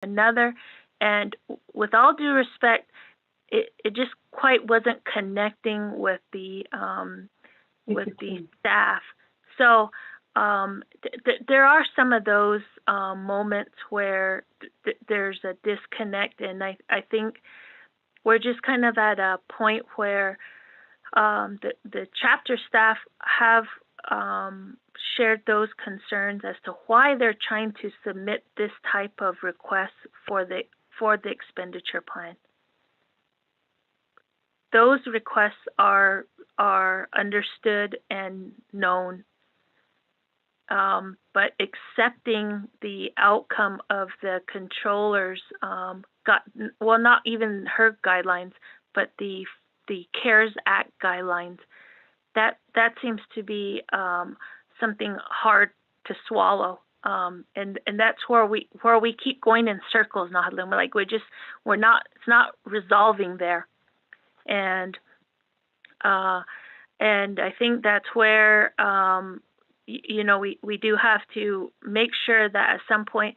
another. And with all due respect, it just quite wasn't connecting with the staff. So there are some of those moments where there's a disconnect, and I think we're just kind of at a point where the chapter staff have shared those concerns as to why they're trying to submit this type of request for the expenditure plan. Those requests are understood and known, but accepting the outcome of the controller's not even her guidelines, but the CARES Act guidelines, that seems to be something hard to swallow, and that's where we keep going in circles, Nahalum. Like it's not resolving there. And I think that's where we do have to make sure that at some point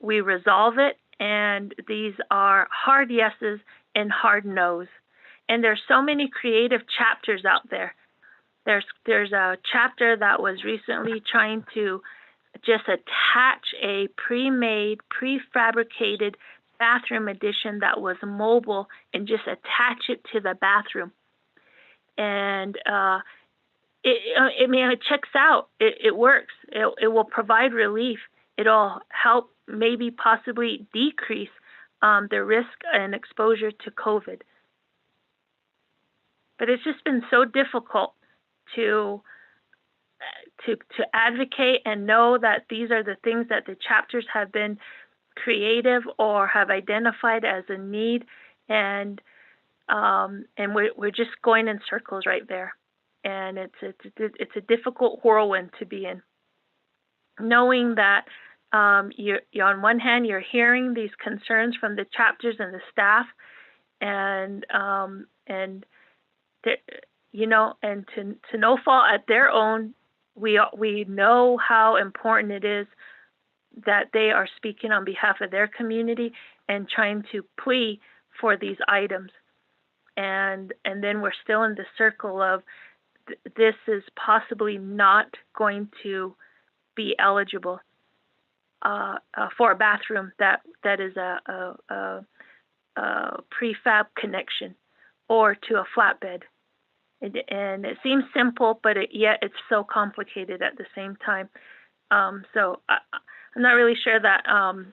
we resolve it, and these are hard yeses and hard no's. And there's so many creative chapters out there. There's a chapter that was recently trying to just attach a pre-made, prefabricated bathroom addition that was mobile and just attach it to the bathroom. And it checks out. It works. It will provide relief. It'll help maybe possibly decrease the risk and exposure to COVID. But it's just been so difficult to advocate and know that these are the things that the chapters have been creative or have identified as a need, and we're just going in circles right there, and it's a difficult whirlwind to be in, knowing that you're on one hand you're hearing these concerns from the chapters and the staff, and to no fault at their own, we know how important it is that they are speaking on behalf of their community and trying to plea for these items. And then we're still in the circle of this is possibly not going to be eligible for a bathroom that is a prefab connection or to a flatbed. And it seems simple, but yet it's so complicated at the same time. So I'm not really sure that I'm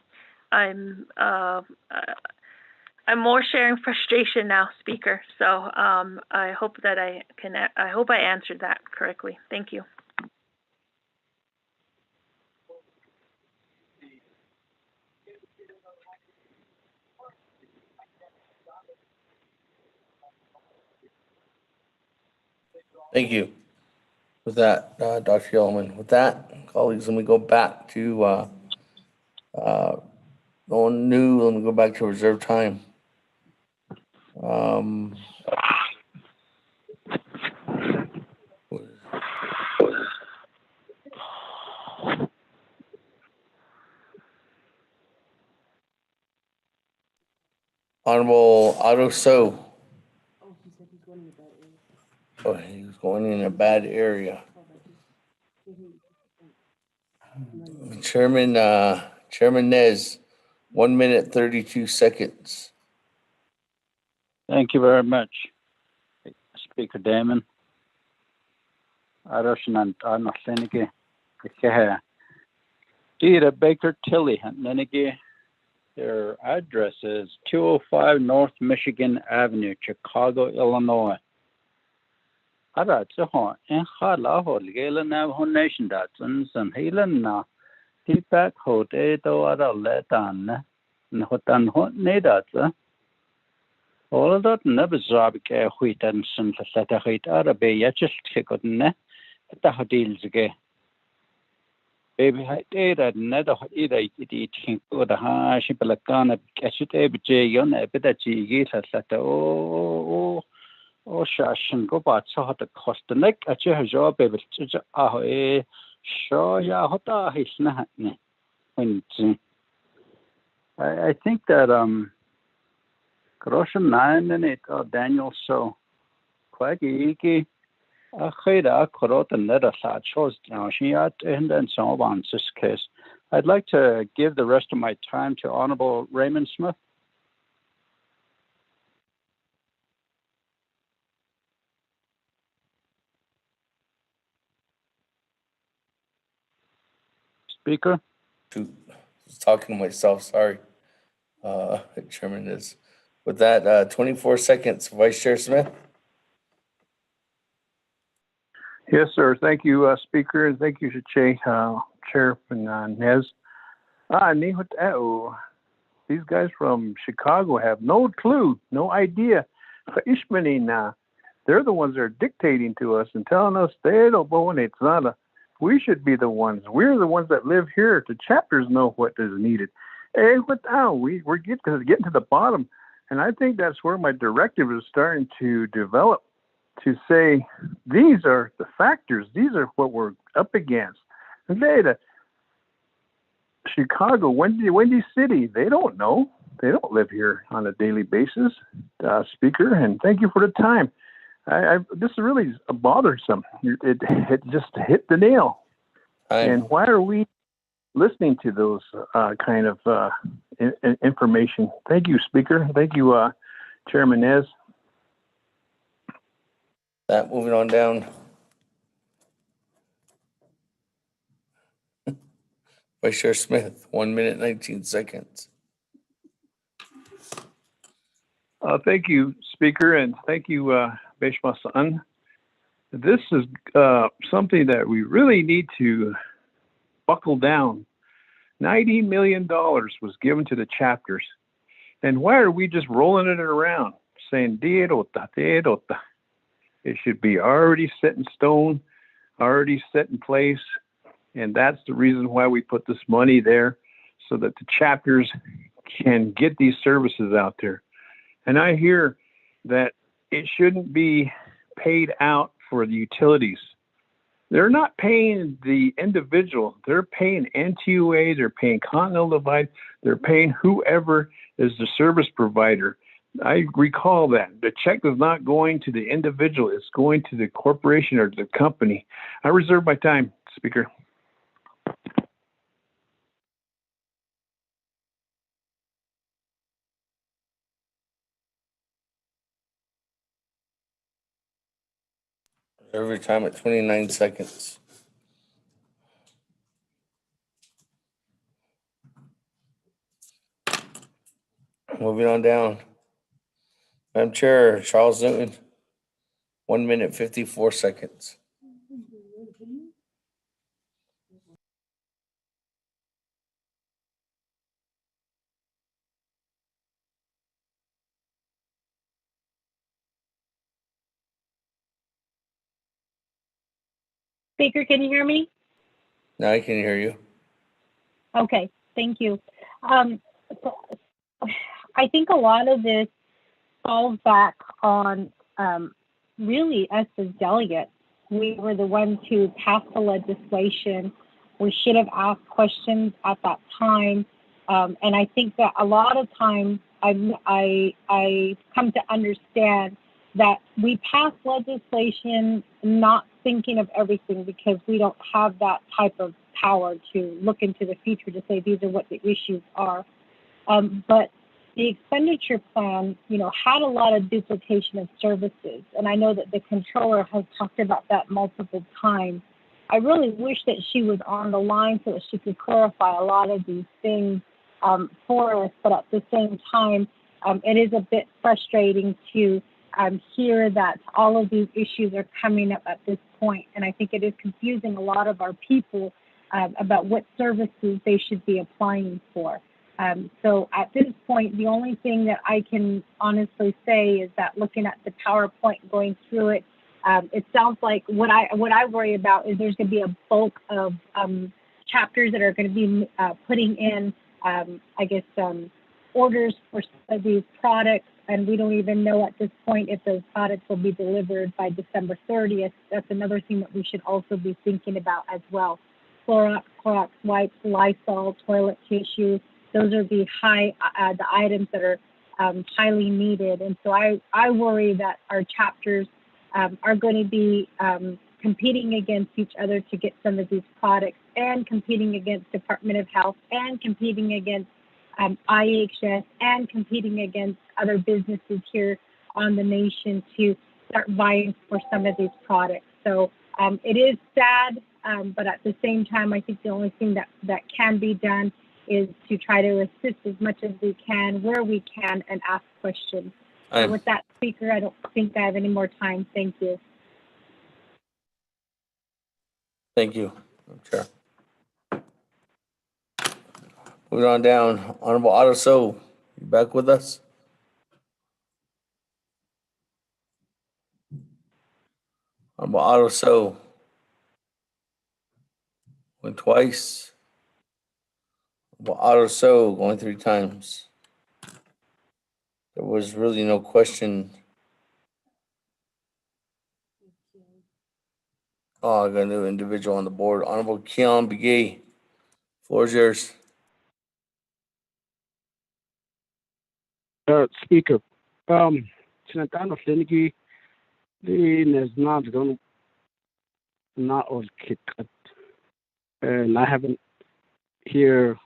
more sharing frustration now, speaker. So I hope that I hope I answered that correctly. Thank you. Thank you. With that, Dr. Yellman. With that, colleagues, let me go back to no one new. Let me go back to reserve time. Honorable Otto So. Oh, he was going in a bad area. Chairman Nez, 1 minute, 32 seconds. Thank you very much, Speaker Damon. Dita Baker Tilly, their address is 205 North Michigan Avenue, Chicago, Illinois. Navajo Nation Datsuns and Helan feedback hote to other letan Hotan Hot Nedatsa. All that never Zabike wheat and some Satahit Arabe Yachis Kikotne at the Hodils again. Baby had that nether either eating good a hash, Pelacana, catch it a bit, yon, a bit of cheese, oh, shash and go back so hot to cost the neck at your job, baby. Ah, sure, ya, hota, he's not when I think that Groshan nine it Daniel so quite iki a khida korot and let us chose now she and so on this case. I'd like to give the rest of my time to Honorable Raymond Smith. Speaker. Shoot, I was talking to myself, sorry. Chairman is. With that, 24 seconds, Vice Chair Smith. Yes, sir. Thank you, Speaker, and thank you, Chairman Nez. These guys from Chicago have no clue, no idea. They're the ones that are dictating to us and telling us we should be the ones. We're the ones that live here. The chapters know what is needed. We're getting to the bottom, and I think that's where my directive is starting to develop. To say these are the factors, these are what we're up against. And Chicago, Windy City, they don't know. They don't live here on a daily basis, Speaker. And thank you for the time. This is really bothersome. It just hit the nail. And why are we listening to those kind of information? Thank you, Speaker. Thank you, Chairman Nez. That moving on down. Vice Chair Smith, 1 minute, 19 seconds. Thank you, Speaker, and thank you, Beshma-san. This is something that we really need to buckle down. $90 million was given to the chapters. And why are we just rolling it around, saying, "Derota, derota"? It should be already set in stone, already set in place. And that's the reason why we put this money there, so that the chapters can get these services out there. And I hear that it shouldn't be paid out for the utilities. They're not paying the individual. They're paying NTUA. They're paying Continental Divide. They're paying whoever is the service provider. I recall that. The check is not going to the individual. It's going to the corporation or the company. I reserve my time, Speaker. Every time at 29 seconds. Moving on down. Madam Chair, Charles Newton, 1 minute, 54 seconds. Speaker, can you hear me? Now I can hear you. Okay, thank you. So I think a lot of this falls back on really us as delegates. We were the ones who passed the legislation. We should have asked questions at that time. And I think that a lot of times I come to understand that we pass legislation not thinking of everything, because we don't have that type of power to look into the future to say these are what the issues are. But the expenditure plan, had a lot of duplication of services. And I know that the controller has talked about that multiple times. I really wish that she was on the line so that she could clarify a lot of these things for us. But at the same time, it is a bit frustrating to hear that all of these issues are coming up at this point. And I think it is confusing a lot of our people about what services they should be applying for. So at this point, the only thing that I can honestly say is that looking at the PowerPoint, going through it, it sounds like what I worry about is there's going to be a bulk of chapters that are going to be putting in, orders for these products, and we don't even know at this point if those products will be delivered by December 30th. That's another thing that we should also be thinking about as well. Clorox wipes, Lysol, toilet tissue, those are the the items that are highly needed. And so I worry that our chapters are going to be competing against each other to get some of these products, and competing against Department of Health, and competing against IHS, and competing against other businesses here on the nation to start vying for some of these products. So it is sad, but at the same time, I think the only thing that can be done is to try to assist as much as we can, where we can, and ask questions. So with that, Speaker, I don't think I have any more time. Thank you. Thank you, Madam Chair. Moving on down, Honorable Otto So, you back with us? Honorable Otto So. Went twice. Honorable Otto So, going 3 times. There was really no question. Oh, I got a new individual on the board. Honorable Keon Begay, floor is yours. Speaker, Senator Flinigi, is not going not all kick, and I haven't hear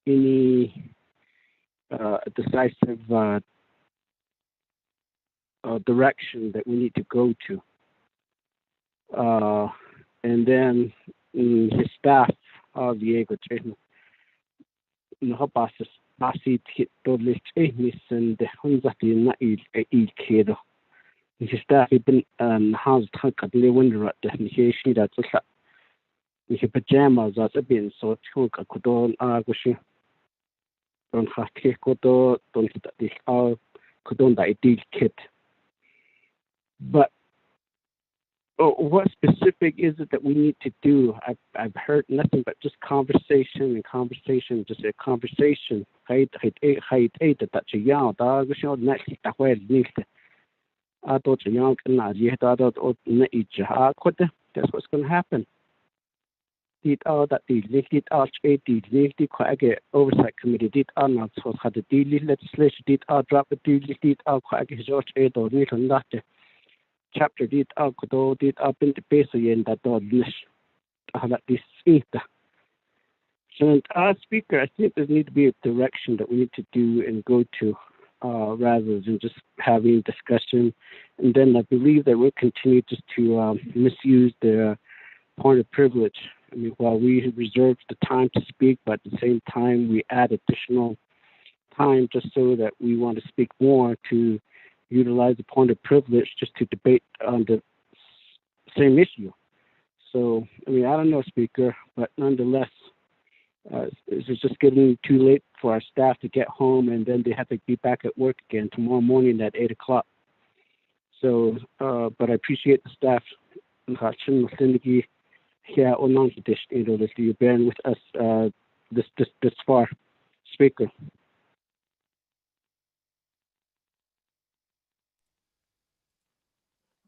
any decisive direction that we need to go to. And then his staff, Diego Chesno, Basi Titolic Amiss and the Hunzati Nail Kedo. His staff had been house tank at Lewin at the Nishi that was with his pajamas as a bin so chunk a codon Agushi. Don't have Kekodo, don't hit this out, codon that deal kit. But what specific is it that we need to do? I've heard nothing but just conversation, just a conversation. That's what's going to happen. Did all that the oversight committee did all not so had the legislation did all drop the did all quite George Edo Newton that chapter did all could did up in the base in that niche. This is the so speaker, I think there need to be a direction that we need to do and go to rather than just having discussion. And then I believe that we'll continue just to misuse the point of privilege. I mean, while we reserve the time to speak, but at the same time we add additional time just so that we want to speak more to utilize the point of privilege just to debate on the same issue. So, I mean, I don't know, Speaker, but nonetheless, it's just getting too late for our staff to get home, and then they have to be back at work again tomorrow morning at 8 o'clock. So, but I appreciate the staff here on this, that you're bearing with us this far, Speaker.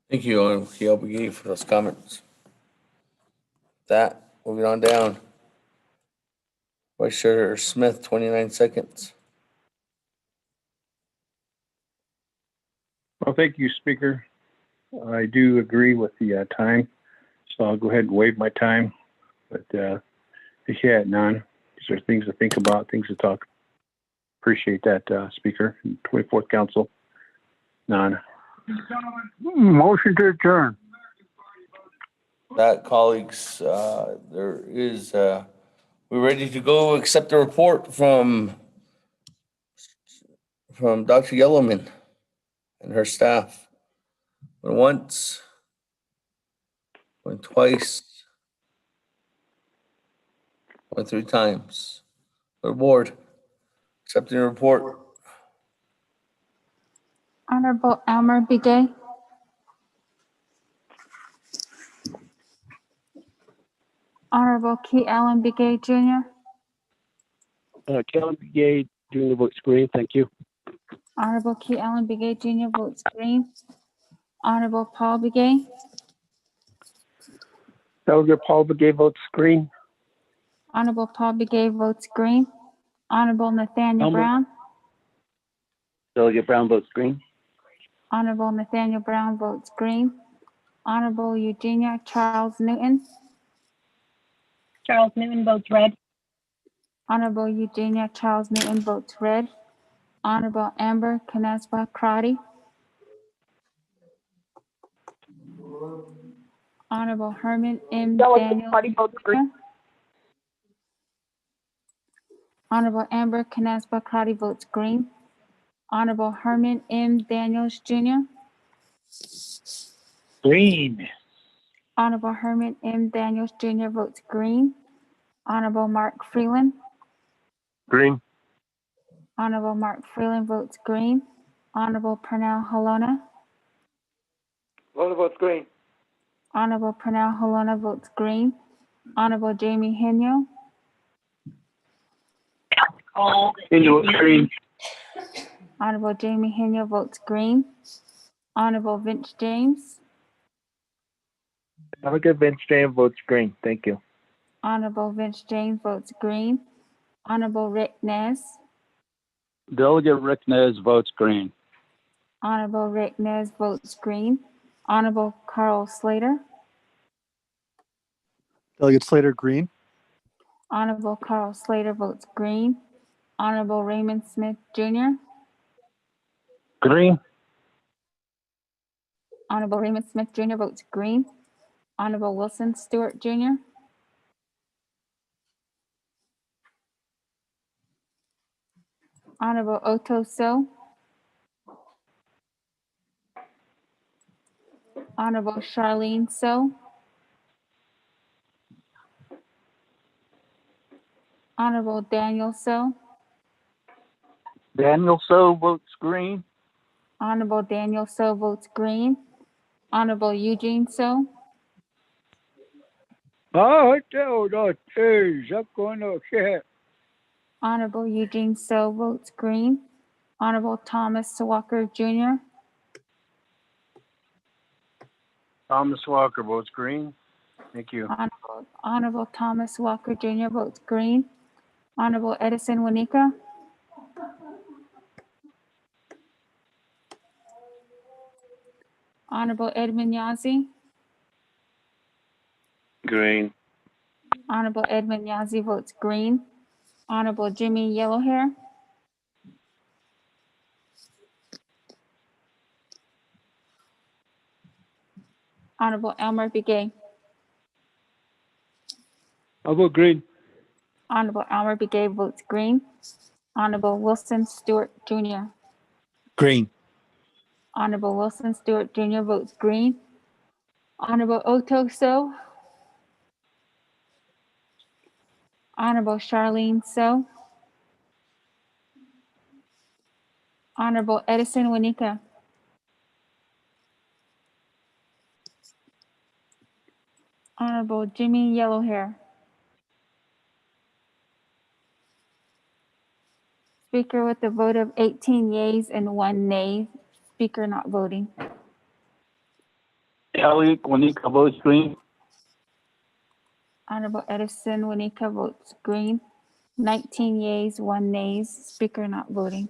Thank you, Honorable for those comments. That, moving on down. Vice Chair Smith, 29 seconds. Well, thank you, Speaker. I do agree with the time, so I'll go ahead and waive my time. But if you had none, these are things to think about, things to talk. Appreciate that, Speaker. 24th Council, none. Motion to adjourn. That, colleagues, there is, we're ready to go accept the report from Dr. Yellowman and her staff. Went once, went twice, went 3 times. The board, accepting the report. Honorable Elmer Begay. Honorable Key Allen Begay Jr. Kelly Gay doing the vote screen. Thank you. Honorable Key Allen Begay Jr. votes green. Honorable Paul Begay. Elder Paul Begay votes green. Honorable Paul Begay votes green. Honorable Nathaniel Elmer. Brown. Delegate Brown votes green. Honorable Nathaniel Brown votes green. Honorable Eugenia Charles Newton. Charles Newton votes red. Honorable Eugenia Charles Newton votes red. Honorable Amber Canespa Crotty. Honorable Herman M. Daniel. Party votes green. Honorable Amber Canespa Crotty votes green. Honorable Herman M. Daniels Jr. Green. Honorable Herman M. Daniels Jr. votes green. Honorable Mark Freeland. Green. Honorable Mark Freeland votes green. Honorable Pernell Halona. Halona votes green. Honorable Pernell Halona votes green. Honorable Jamie Henyo. Into green. Honorable Jamie Henyo votes green. Honorable Vince James. Delegate Vince James votes green. Thank you. Honorable Vince James votes green. Honorable Rick Nez. Delegate Rick Nez votes green. Honorable Rick Nez votes green. Honorable Carl Slater. Delegate Slater, green. Honorable Carl Slater votes green. Honorable Raymond Smith Jr. Green. Honorable Raymond Smith Jr. votes green. Honorable Wilson Stewart Jr. Honorable Otto So. Honorable Charlene So. Honorable Daniel So. Daniel So votes green. Honorable Daniel So votes green. Honorable Eugene So. Honorable Eugene So votes green. Honorable Thomas Walker Jr. Thomas Walker votes green. Thank you. Honorable Thomas Walker Jr. votes green. Honorable Edison Wanika. Honorable Edmund Yazzie. Green. Honorable Edmund Yazzie votes green. Honorable Jimmy Yellowhair. Honorable Elmer Begay. I vote green. Honorable Elmer Begay votes green. Honorable Wilson Stewart Jr. Green. Honorable Wilson Stewart Jr. votes green. Honorable Otto So. Honorable Charlene So. Honorable Edison Wanika. Honorable Jimmy Yellowhair. Speaker with a vote of 18 yeas and 1 nay. Speaker not voting. Delegate Wanika votes green. Honorable Edison Wanika votes green. 19 yeas, 1 nays. Speaker not voting.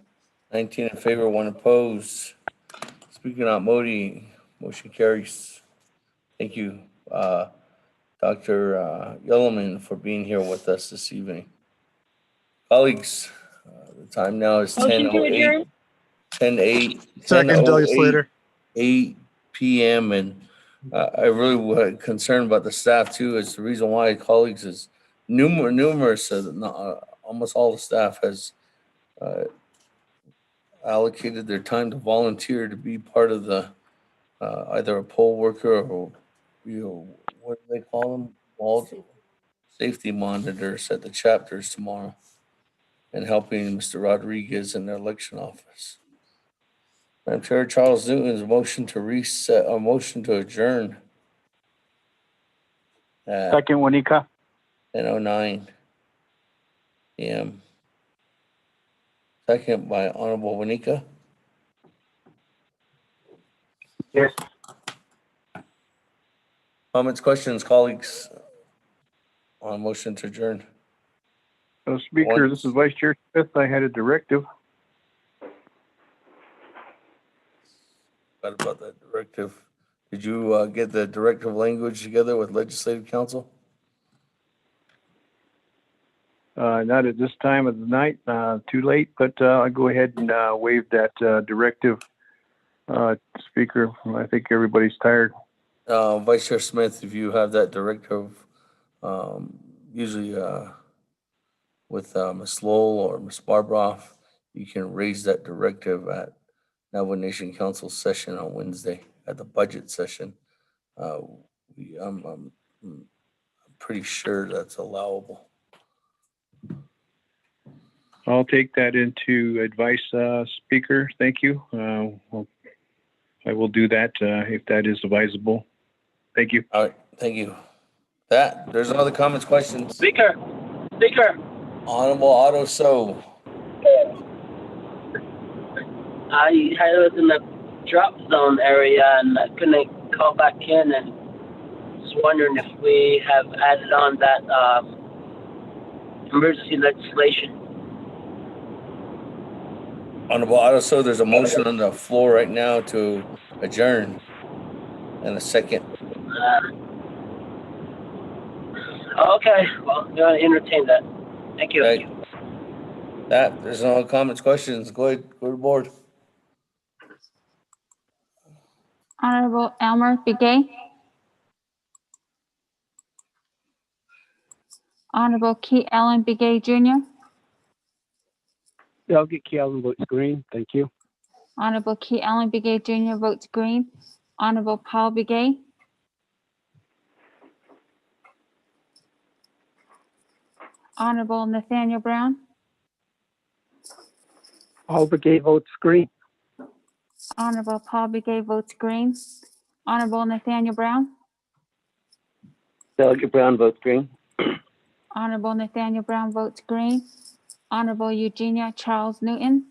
19 in favor, 1 opposed. Speaker not voting, motion carries. Thank you, Dr. Yellowman, for being here with us this evening. Colleagues, the time now is Motion to 10:08. adjourn. 10:08. Second, Delegate Slater. 8 p.m. And I really was concerned about the staff too. It's the reason why, colleagues, is numerous, almost all the staff has allocated their time to volunteer to be part of the either a poll worker or what do they call them? All safety monitors at the chapters tomorrow, and helping Mr. Rodriguez in their election office. Madam Chair, Charles Newton's motion to reset, a motion to adjourn at Second Wanika. 10:09 p.m. Second by Honorable Wanika. Yes. Comments, questions, colleagues on motion to adjourn? Speaker, this is Vice Chair Smith. I had a directive. What about that directive? Did you get the directive language together with Legislative Council? Not at this time of the night, too late, but I'll go ahead and waive that directive. Speaker, I think everybody's tired. Vice Chair Smith, if you have that directive, usually with Ms. Lowell or Ms. Barbroff, you can raise that directive at Navajo Nation Council session on Wednesday at the budget session. I'm pretty sure that's allowable. I'll take that into advice, Speaker. Thank you. I will do that if that is advisable. Thank you. All right, thank you. There's no other comments, questions. Speaker. Honorable Otto So. I was in the drop zone area and I couldn't call back in, and was wondering if we have added on that emergency legislation. Honorable Otto So, there's a motion on the floor right now to adjourn. And a second. Okay, well, I'm going to entertain that. Thank you. Okay. There's no other comments, questions. Go ahead, go to the board. Honorable Elmer Begay. Honorable Key Allen Begay Jr. Delegate Key Allen votes green. Thank you. Honorable Key Allen Begay Jr. votes green. Honorable Paul Begay. Honorable Nathaniel Brown. Paul Begay votes green. Honorable Paul Begay votes green. Honorable Nathaniel Brown. Delegate Brown votes green. Honorable Nathaniel Brown votes green. Honorable Eugenia Charles Newton.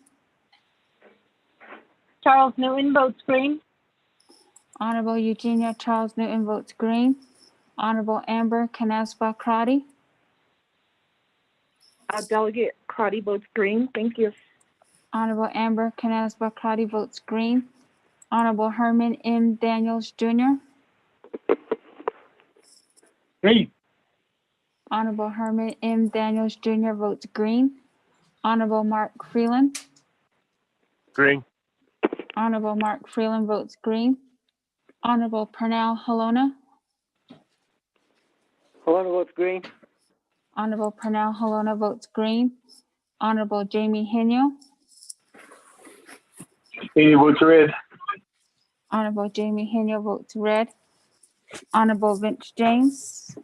Charles Newton votes green. Honorable Eugenia Charles Newton votes green. Honorable Amber Canaspa Crotty. Delegate Crotty votes green. Thank you. Honorable Amber Canaspa Crotty votes green. Honorable Herman M. Daniels Jr. Green. Honorable Herman M. Daniels Jr. votes green. Honorable Mark Freeland. Green. Honorable Mark Freeland votes green. Honorable Pernell Halona. Halona votes green. Honorable Pernell Halona votes green. Honorable Jamie Henyo. Jamie votes red. Honorable Jamie Henyo votes red. Honorable Vince James.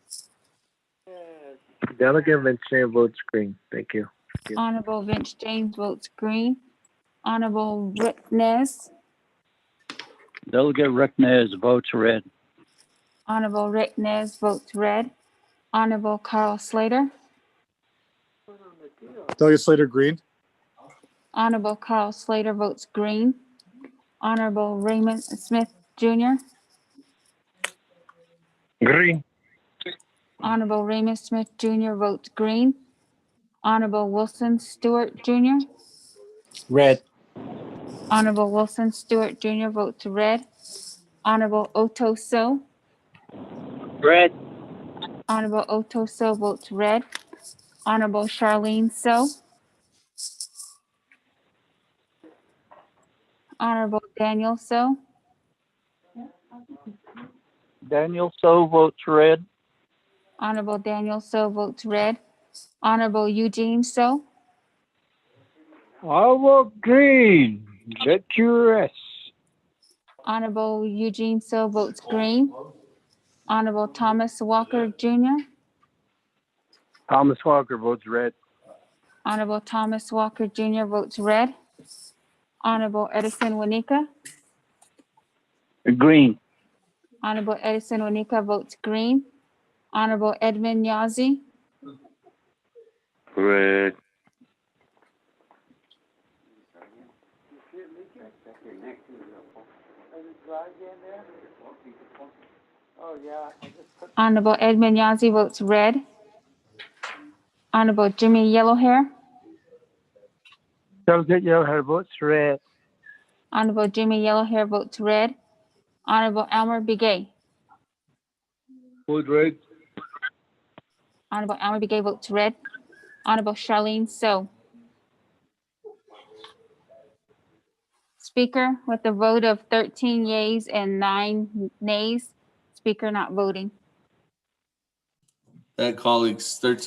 Delegate Vince James votes green. Thank you. Honorable Vince James votes green. Honorable Rick Nez. Delegate Rick Nez votes red. Honorable Rick Nez votes red. Honorable Carl Slater. Delegate Slater, green. Honorable Carl Slater votes green. Honorable Raymond Smith Jr. Green. Honorable Raymond Smith Jr. votes green. Honorable Wilson Stewart Jr. Red. Honorable Wilson Stewart Jr. votes red. Honorable Otto So. Red. Honorable Otto So votes red. Honorable Charlene So. Honorable Daniel So. Daniel So votes red. Honorable Daniel So votes red. Honorable Eugene So. I vote green. Let you rest. Honorable Eugene So votes green. Honorable Thomas Walker Jr. Thomas Walker votes red. Honorable Thomas Walker Jr. votes red. Honorable Edison Wanika. Green. Honorable Edison Wanika votes green. Honorable Edmund Yazi. Red. Honorable Edmund Yazi votes red. Honorable Jimmy Yellowhair. Delegate Yellowhair votes red. Honorable Jimmy Yellowhair votes red. Honorable Elmer Begay. Vote red. Honorable Elmer Begay votes red. Honorable Charlene So. Speaker, with a vote of 13 yeas and 9 nays, Speaker not voting. That, colleagues, 13